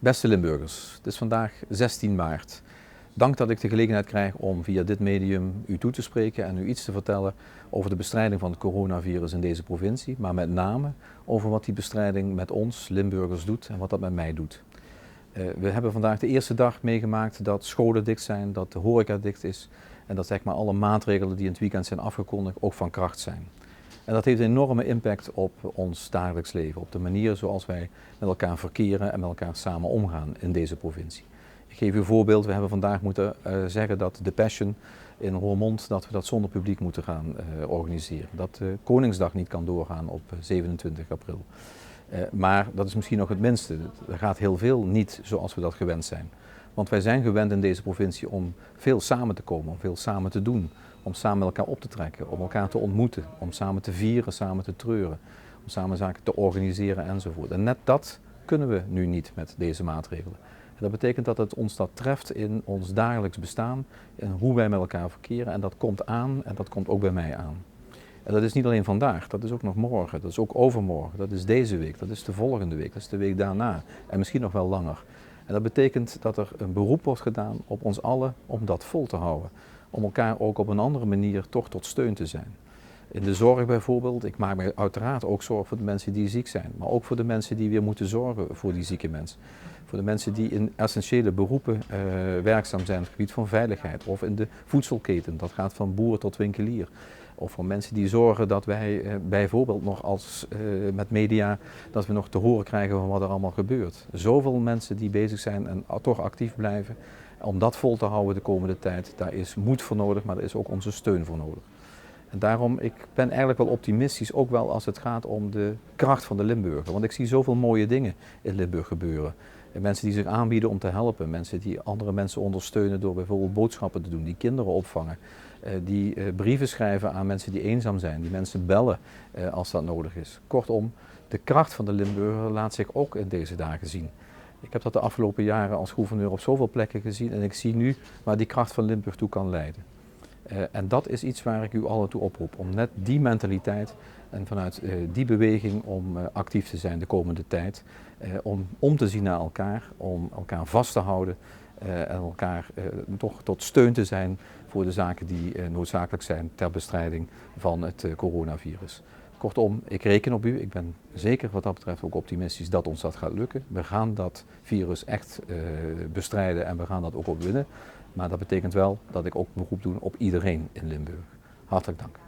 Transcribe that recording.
Beste Limburgers, het is vandaag 16 maart. Dank dat ik de gelegenheid krijg om via dit medium u toe te spreken en u iets te vertellen over de bestrijding van het coronavirus in deze provincie, maar met name over wat die bestrijding met ons Limburgers doet en wat dat met mij doet. We hebben vandaag de eerste dag meegemaakt dat scholen dicht zijn, dat de horeca dicht is en dat zeg maar alle maatregelen die in het weekend zijn afgekondigd ook van kracht zijn. En dat heeft een enorme impact op ons dagelijks leven, op de manier zoals wij met elkaar verkeren en met elkaar samen omgaan in deze provincie. Ik geef u een voorbeeld, we hebben vandaag moeten zeggen dat de Passion in Roermond, dat we dat zonder publiek moeten gaan organiseren. Dat Koningsdag niet kan doorgaan op 27 april. Maar dat is misschien nog het minste. Er gaat heel veel niet zoals we dat gewend zijn. Want wij zijn gewend in deze provincie om veel samen te komen, om veel samen te doen. Om samen met elkaar op te trekken, om elkaar te ontmoeten, om samen te vieren, samen te treuren. Om samen zaken te organiseren enzovoort. En net dat kunnen we nu niet met deze maatregelen. En dat betekent dat het ons dat treft in ons dagelijks bestaan, in hoe wij met elkaar verkeren. En dat komt aan en dat komt ook bij mij aan. En dat is niet alleen vandaag, dat is ook nog morgen, dat is ook overmorgen, dat is deze week, dat is de volgende week, dat is de week daarna en misschien nog wel langer. En dat betekent dat er een beroep wordt gedaan op ons allen om dat vol te houden. Om elkaar ook op een andere manier toch tot steun te zijn. In de zorg bijvoorbeeld, ik maak me uiteraard ook zorgen voor de mensen die ziek zijn, maar ook voor de mensen die weer moeten zorgen voor die zieke mensen. Voor de mensen die in essentiële beroepen werkzaam zijn op het gebied van veiligheid of in de voedselketen, dat gaat van boer tot winkelier. Of voor mensen die zorgen dat wij bijvoorbeeld nog met media, dat we nog te horen krijgen van wat er allemaal gebeurt. Zoveel mensen die bezig zijn en toch actief blijven. Om dat vol te houden de komende tijd, daar is moed voor nodig, maar er is ook onze steun voor nodig. En daarom, ik ben eigenlijk wel optimistisch, ook wel als het gaat om de kracht van de Limburger. Want ik zie zoveel mooie dingen in Limburg gebeuren. Mensen die zich aanbieden om te helpen, mensen die andere mensen ondersteunen door bijvoorbeeld boodschappen te doen, die kinderen opvangen. Die brieven schrijven aan mensen die eenzaam zijn, die mensen bellen als dat nodig is. Kortom, de kracht van de Limburger laat zich ook in deze dagen zien. Ik heb dat de afgelopen jaren als gouverneur op zoveel plekken gezien en ik zie nu waar die kracht van Limburg toe kan leiden. En dat is iets waar ik u allen toe oproep, om net die mentaliteit en vanuit die beweging om actief te zijn de komende tijd. Om te zien naar elkaar, om elkaar vast te houden en elkaar toch tot steun te zijn voor de zaken die noodzakelijk zijn ter bestrijding van het coronavirus. Kortom, ik reken op u. Ik ben zeker wat dat betreft ook optimistisch dat ons dat gaat lukken. We gaan dat virus echt bestrijden en we gaan dat ook opwinnen. Maar dat betekent wel dat ik ook beroep doe op iedereen in Limburg. Hartelijk dank.